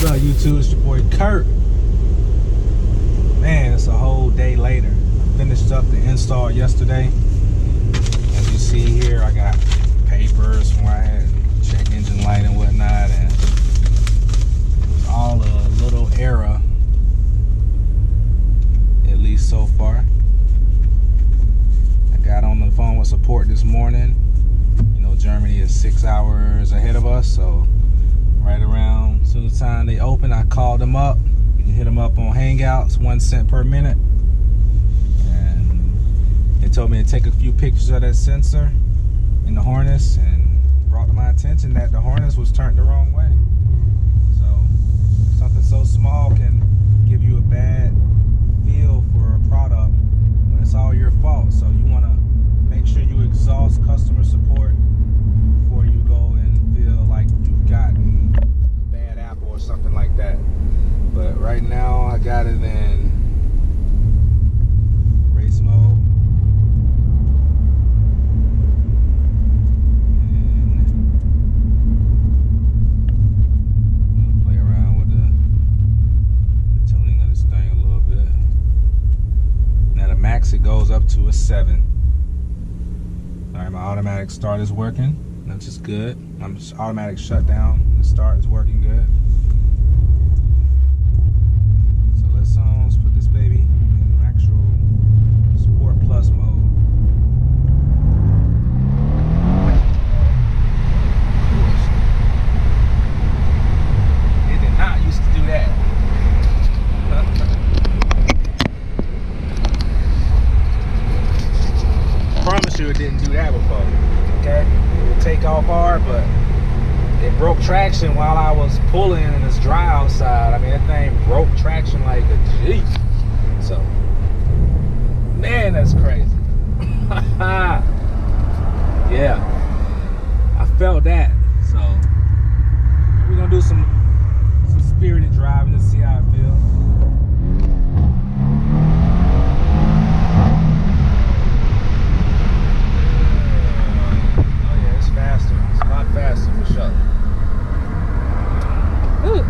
up, YouTube? It's your boy Kurt. Man, it's a whole day later. Finished up the install yesterday. As you see here, I got papers from where I had check engine light and whatnot, and it was all a little error, at least so far. I got on the phone with support this morning. You know, Germany is 6 hours ahead of us, so right around as soon as the time they open, I called them up. You can hit them up on Hangouts, 1 cent per minute. And they told me to take a few pictures of that sensor in the harness, and brought to my attention that the harness was turned the wrong way. So something so small can give you a bad feel for a product when it's all your fault. So you want to make sure you exhaust customer support before you go and feel like you've gotten a bad apple or something like that. But right now I got it in race mode. And I'm gonna play around with the tuning of this thing a little bit. Now the max it goes up to a 7. Alright, my automatic start is working. That's just good. My automatic shutdown and start is working good. So let's put this baby in actual Sport Plus mode. It did not used to do that. I promise you it didn't do that before. Okay? It would take off hard, but it broke traction while I was pulling and it's dry outside. I mean, that thing broke traction like a G. So, man, that's crazy. Yeah, I felt that. So, we're gonna do some spirited driving to see how it feels. Faster. It's a lot faster for sure. Whew.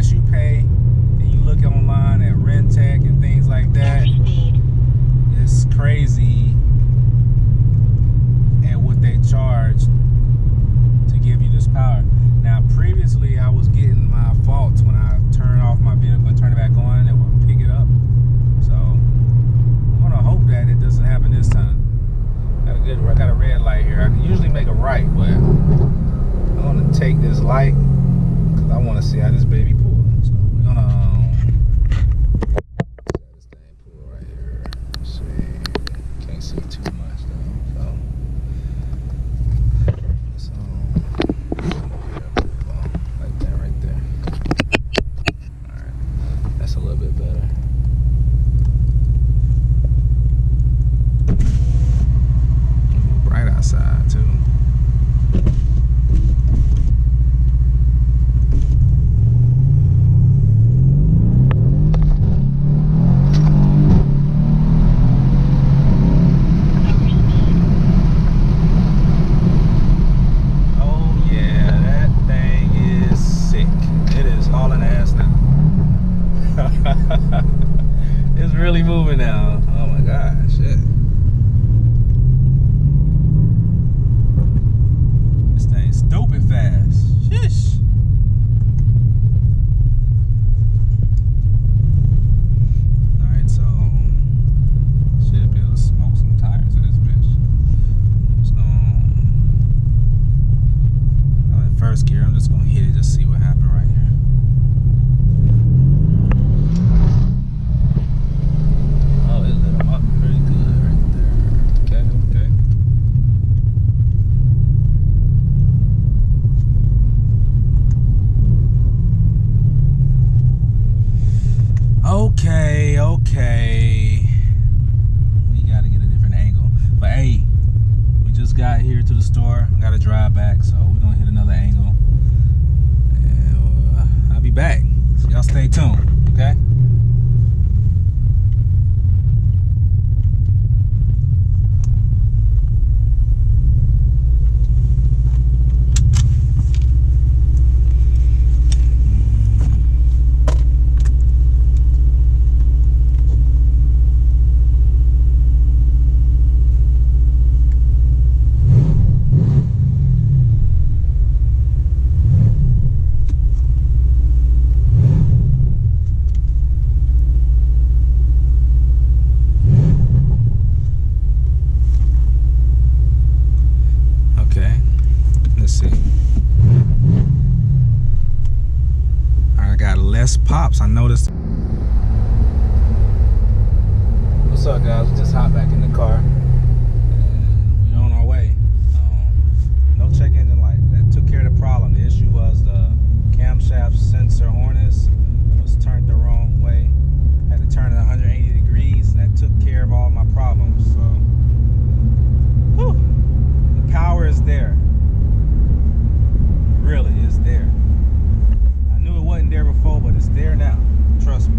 price you pay, and you look online at Rentec and things like that, it's crazy at what they charge to give you this power. Now, previously, I was getting my faults when I turn off my vehicle and turn it back on, it would pick it up. So, I'm gonna hope that it doesn't happen this time. I got a red light here. I can usually make a right, but I'm gonna take this light because I want to see how this baby pulls. So we're gonna set this thing pull right here. Let's see. Can't see too much though. So like that right there. All right, that's a little bit better. Bright outside too. It's really moving now. Oh my god, shit. This thing's stupid fast. Shish. Alright, so should be able to smoke some tires of this bitch. So I'm in first gear. I'm just gonna hit it, just see what happened right here. Okay. We gotta get a different angle. But hey, we just got here to the store. I gotta drive back, so we're gonna hit another angle. And I'll be back. So y'all stay tuned, okay? Pops, I noticed. What's up, guys? We just hopped back in the car and we're on our way. No check engine light. That took care of the problem. The issue was the camshaft sensor harness was turned the wrong way. Had to turn it 180 degrees, and that took care of all my problems. So, whew, the power is there. Really, it's there. It wasn't there before, but it's there now. Trust me.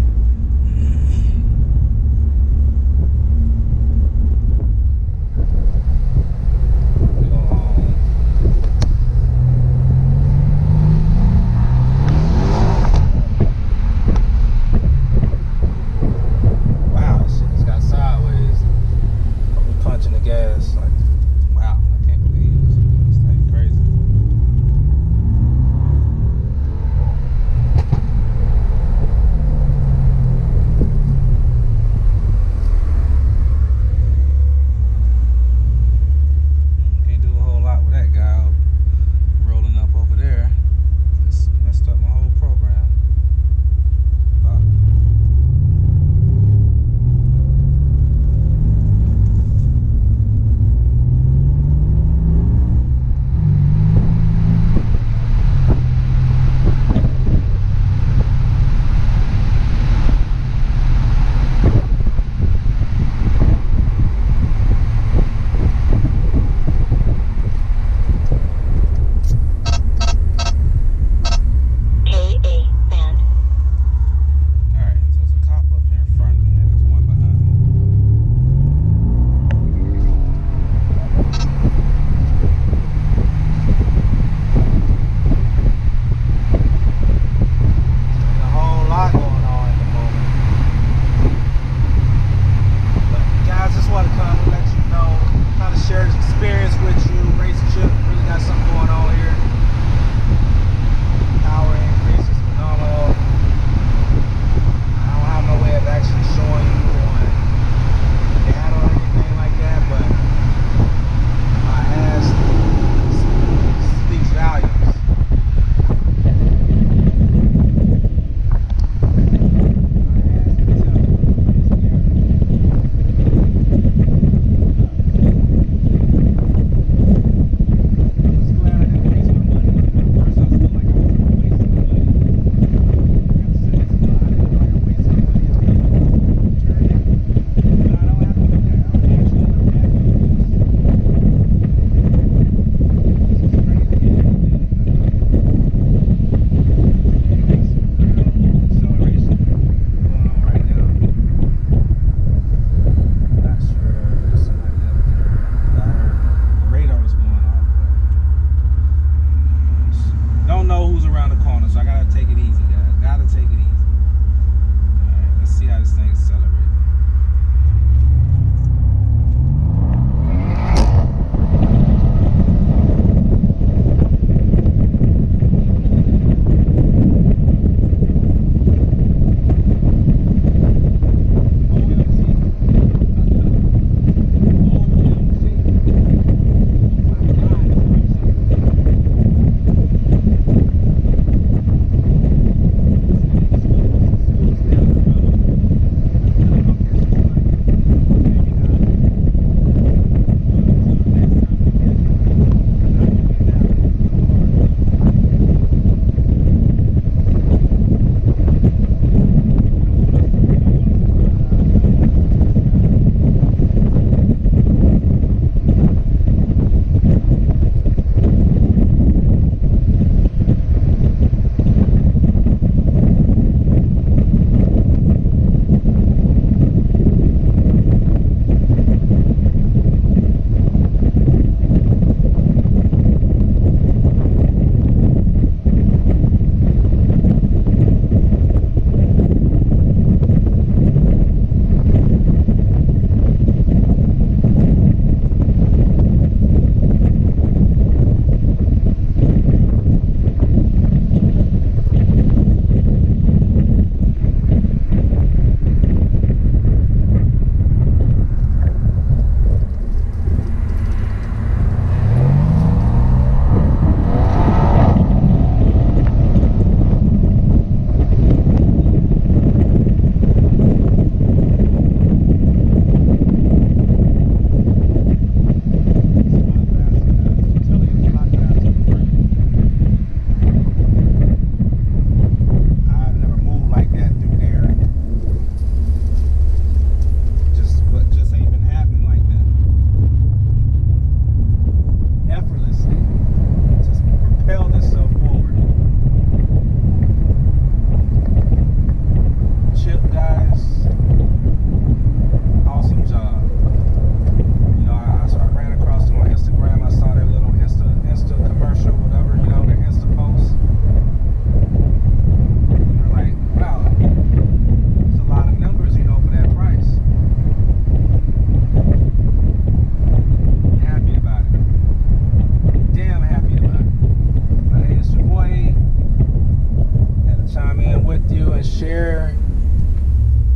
you and share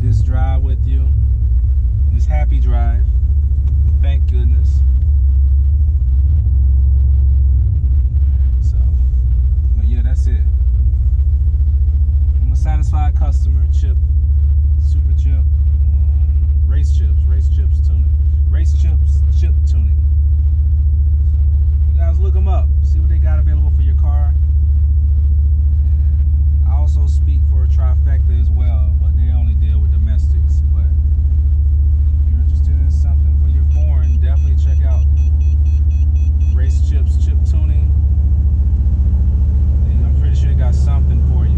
this drive with you. This happy drive. Thank goodness. So, but yeah, that's it. I'm a satisfied customer. Chip, super chip, RaceChips tuning, RaceChips Chip Tuning. You guys look them up, see what they got available for your car. And I also speak for Trifecta as well, but they only deal with domestics. But if you're interested in something for your foreign, definitely check out RaceChips Chip Tuning. And I'm pretty sure they got something for you.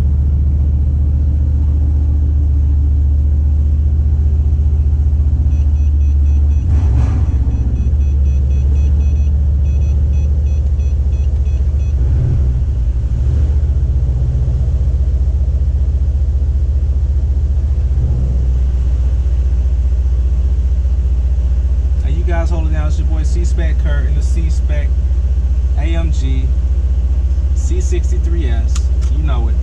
Holding down, it's your boy C-Spec Kurt in the C-Spec AMG C63s. You know it.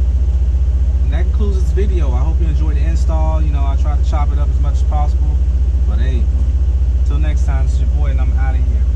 And that concludes this video. I hope you enjoyed the install. You know, I try to chop it up as much as possible. But hey, until next time, it's your boy and I'm out of here.